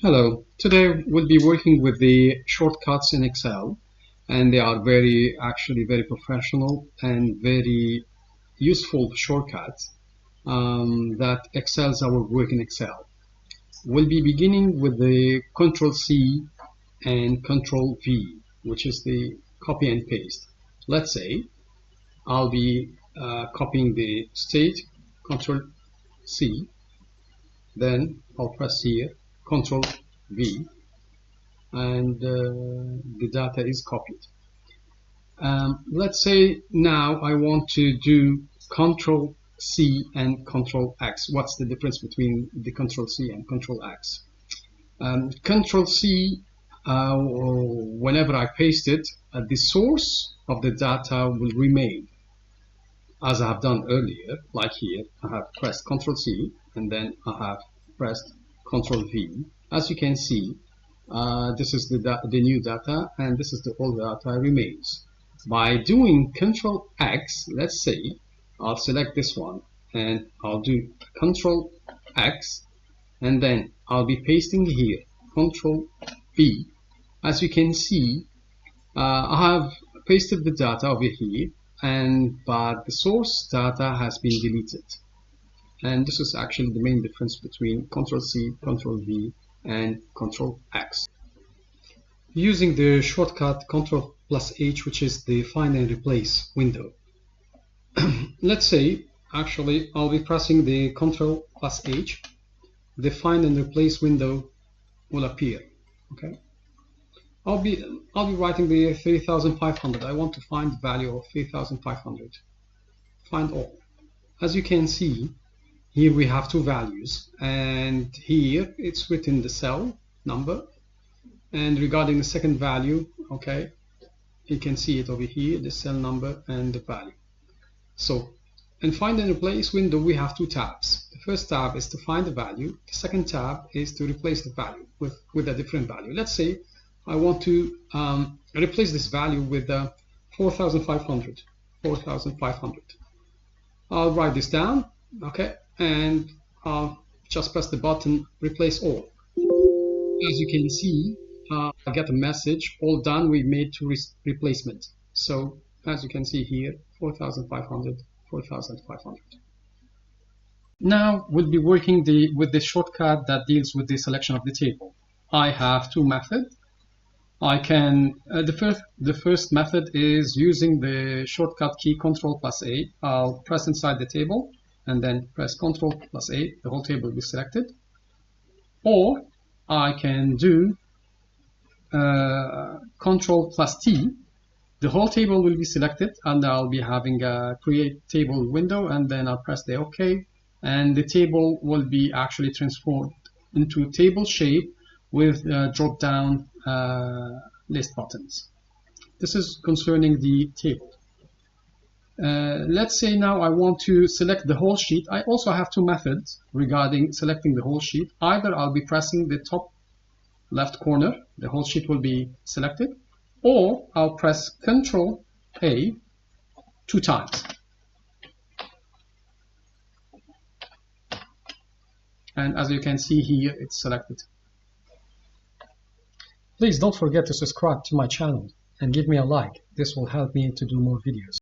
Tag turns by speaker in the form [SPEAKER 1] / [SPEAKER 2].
[SPEAKER 1] Hello, today we'll be working with the shortcuts in Excel, and they are very professional and very useful shortcuts that excels our work in Excel. We'll be beginning with the Ctrl C and Ctrl V, which is the copy and paste. Let's say I'll be copying the state, Ctrl C, then I'll press here, Ctrl V, and the data is copied. Let's say now I want to do Ctrl C and Ctrl X. What's the difference between the Ctrl C and Ctrl X? Ctrl C, whenever I paste it, the source of the data will remain as I have done earlier. Like here, I have pressed Ctrl C and then I have pressed Ctrl V. As you can see, this is the new data and this is the old data remains. By doing Ctrl X, let's say I'll select this one and I'll do Ctrl X and then I'll be pasting here Ctrl V. As you can see, I have pasted the data over here, but the source data has been deleted. And this is actually the main difference between Ctrl C, Ctrl V, and Ctrl X. Using the shortcut Ctrl+H, which is the find and replace window. Let's say, actually, I'll be pressing the Ctrl+H. The find and replace window will appear. Okay. I'll be writing the 3500. I want to find the value of 3500. Find all. As you can see, here we have two values, and here it's written the cell number, and regarding the second value, okay, you can see it over here, the cell number and the value. So in find and replace window we have two tabs. The first tab is to find the value, the second tab is to replace the value with a different value. Let's say I want to replace this value with 4500. I'll write this down, okay, and I'll just press the button replace all. As you can see, I get a message, all done, we made two replacement. So as you can see here, 4500, 4500. Now we'll be working with the shortcut that deals with the selection of the table. I have two methods. I can the first method is using the shortcut key Ctrl+A. I'll press inside the table and then press Ctrl+A. The whole table will be selected. Or I can do Ctrl+T. The whole table will be selected, and I'll be having a create table window, and then I'll press the OK, and the table will be actually transformed into table shape with drop down list buttons. This is concerning the table. Let's say now I want to select the whole sheet. I also have two methods regarding selecting the whole sheet. Either I'll be pressing the top left corner, the whole sheet will be selected, or I'll press Ctrl+A 2 times. And as you can see here, it's selected. Please don't forget to subscribe to my channel and give me a like. This will help me to do more videos.